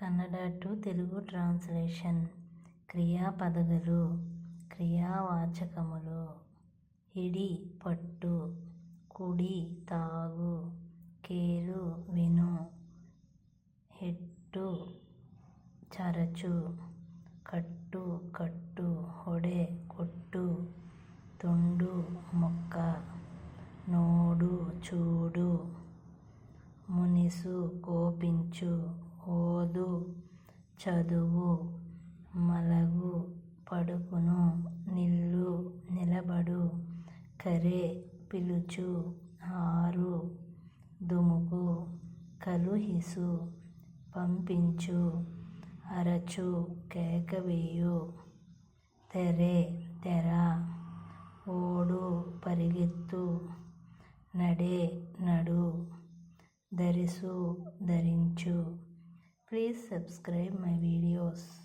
Kannada to Telugu translation. క్రియాపదములు, క్రియావాచకములు. ಹಿಡಿ పట్టు, కుడి తాగు, కేಳು విను, ಹೆಟ್ಟು చరచు, కట్టు కట్టు, ಹೊಡೆ కొట్టు, ತುಂಡು మొక్క, నోడు చూడు, మునిసు కోపించు, ఓదు చదువు, మలగు పడుకును, నిల్లు నిలబడు, కరే పిలుచు, ಹಾರು దుముకు, కలుహిసు పంపించు, అరచు కేక వేయు, తెರೆ తెర, ఓడు పరిగెత్తు, నಡೆ నడు, ధರಿಸು ధరించు. Please subscribe my videos.